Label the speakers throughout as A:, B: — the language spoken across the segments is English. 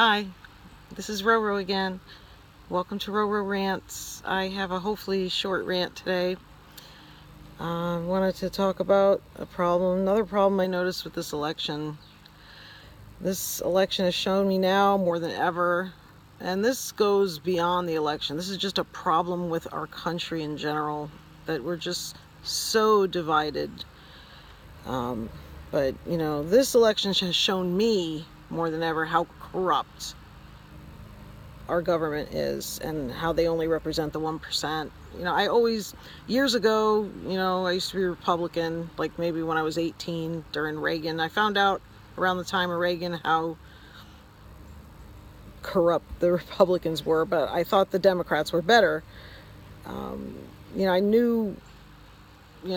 A: Hi, this is Roro again. Welcome to Roro Rants. I have a hopefully short rant today. I wanted to talk about another problem I noticed with this election. This election has shown me now more than ever, and this goes beyond the election. This is just a problem with our country in general, that we're just so divided. But this election has shown me more than ever how corrupt our government is and how they only represent the 1%. Years ago, I used to be Republican, like maybe when I was 18 during Reagan. I found out around the time of Reagan how corrupt the Republicans were, but I thought the Democrats were better. I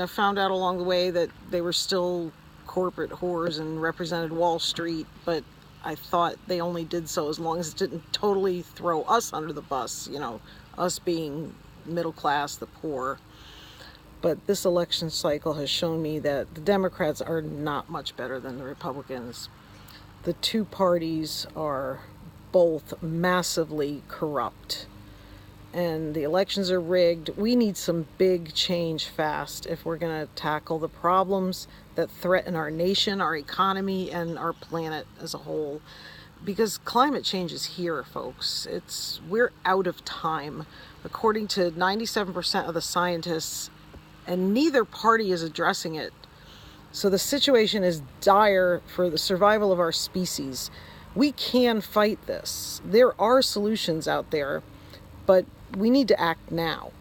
A: found out along the way that they were still corporate whores and represented Wall Street, but I thought they only did so as long as it didn't totally throw us under the bus, us being middle class, the poor. But this election cycle has shown me that the Democrats are not much better than the Republicans. The two parties are both massively corrupt, and the elections are rigged. We need some big change fast if we're going to tackle the problems that threaten our nation, our economy, and our planet as a whole. Because climate change is here, folks. We're out of time, according to 97% of the scientists, and neither party is addressing it. So the situation is dire for the survival of our species. We can fight this. There are solutions out there, but we need to act now.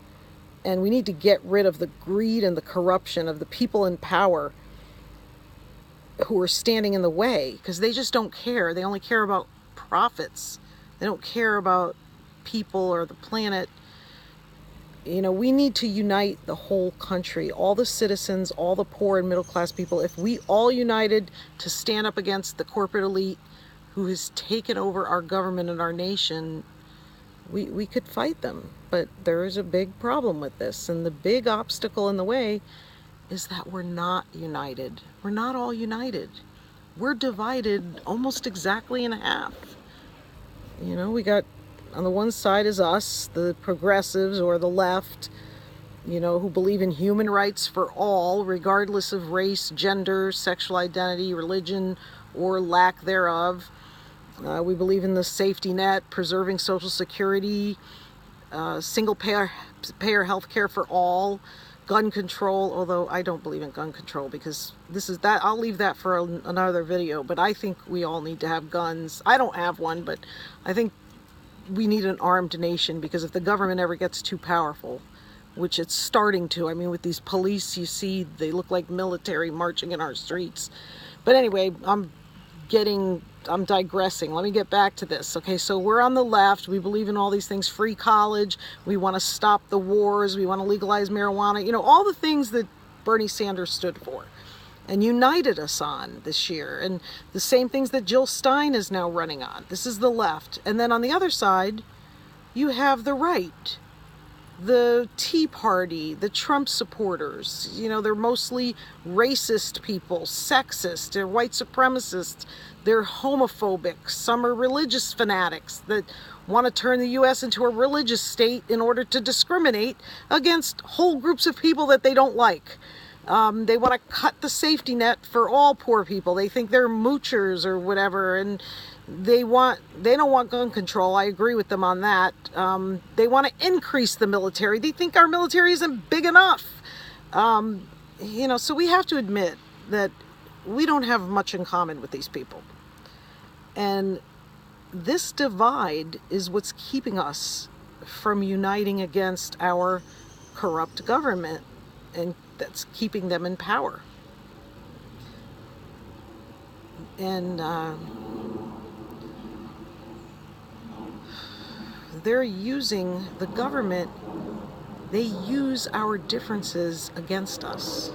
A: And we need to get rid of the greed and the corruption of the people in power who are standing in the way, because they just don't care. They only care about profits. They don't care about people or the planet. We need to unite the whole country, all the citizens, all the poor and middle class people. If we all united to stand up against the corporate elite who has taken over our government and our nation, we could fight them. But there is a big problem with this, and the big obstacle in the way is that we're not united. We're not all united. We're divided almost exactly in half. We got, on the one side is us, the progressives or the left, who believe in human rights for all, regardless of race, gender, sexual identity, religion, or lack thereof. We believe in the safety net, preserving Social Security, single payer health care for all, gun control, although I don't believe in gun control, because I'll leave that for another video. But I think we all need to have guns. I don't have one, but I think we need an armed nation, because if the government ever gets too powerful, which it's starting to, with these police, you see, they look like military marching in our streets. But anyway, I'm digressing. Let me get back to this. Okay, so we're on the left. We believe in all these things, free college. We want to stop the wars. We want to legalize marijuana. All the things that Bernie Sanders stood for and united us on this year. And the same things that Jill Stein is now running on. This is the left. And then on the other side, you have the right. The Tea Party, the Trump supporters, they're mostly racist people, sexist, they're white supremacists, they're homophobic. Some are religious fanatics that want to turn the U.S. into a religious state in order to discriminate against whole groups of people that they don't like. They want to cut the safety net for all poor people. They think they're moochers or whatever, and they don't want gun control. I agree with them on that. They want to increase the military. They think our military isn't big enough. So we have to admit that we don't have much in common with these people. And this divide is what's keeping us from uniting against our corrupt government, and that's keeping them in power. And they're using the government. They use our differences against us.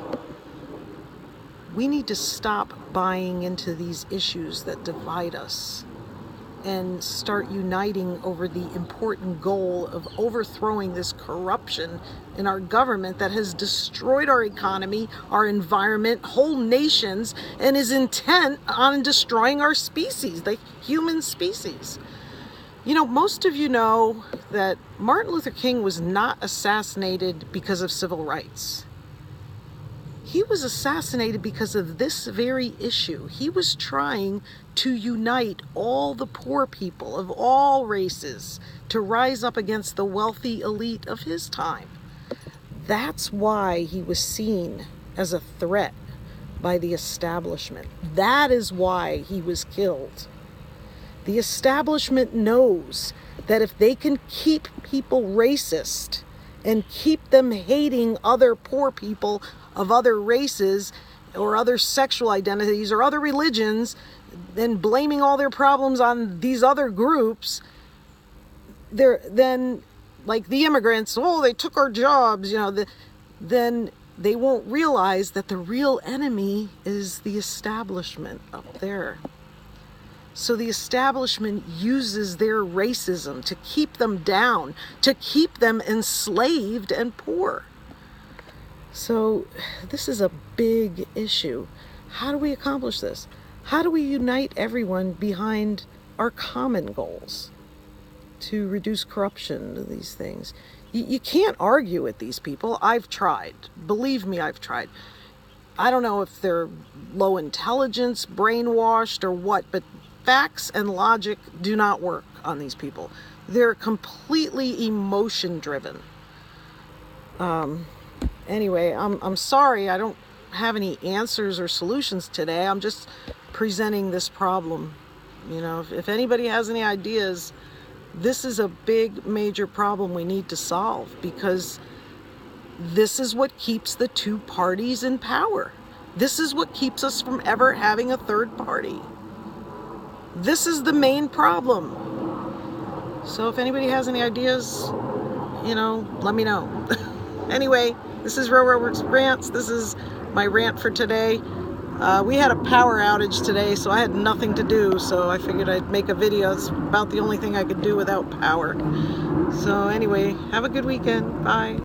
A: We need to stop buying into these issues that divide us and start uniting over the important goal of overthrowing this corruption in our government that has destroyed our economy, our environment, whole nations, and is intent on destroying our species, the human species. You know, most of you know that Martin Luther King was not assassinated because of civil rights. He was assassinated because of this very issue. He was trying to unite all the poor people of all races to rise up against the wealthy elite of his time. That's why he was seen as a threat by the establishment. That is why he was killed. The establishment knows that if they can keep people racist and keep them hating other poor people of other races or other sexual identities or other religions, then blaming all their problems on these other groups, then like the immigrants, oh, they took our jobs, you know, then they won't realize that the real enemy is the establishment up there. So the establishment uses their racism to keep them down, to keep them enslaved and poor. So this is a big issue. How do we accomplish this? How do we unite everyone behind our common goals to reduce corruption, these things? You can't argue with these people. I've tried. Believe me, I've tried. I don't know if they're low intelligence, brainwashed, or what, but facts and logic do not work on these people. They're completely emotion driven. Anyway, I'm sorry I don't have any answers or solutions today. I'm just presenting this problem. You know, if anybody has any ideas, this is a big major problem we need to solve, because this is what keeps the two parties in power. This is what keeps us from ever having a third party. This is the main problem. So if anybody has any ideas, you know, let me know. Anyway, this is Works Rants. This is my rant for today. We had a power outage today, so I had nothing to do, so I figured I'd make a video. It's about the only thing I could do without power. So anyway, have a good weekend. Bye.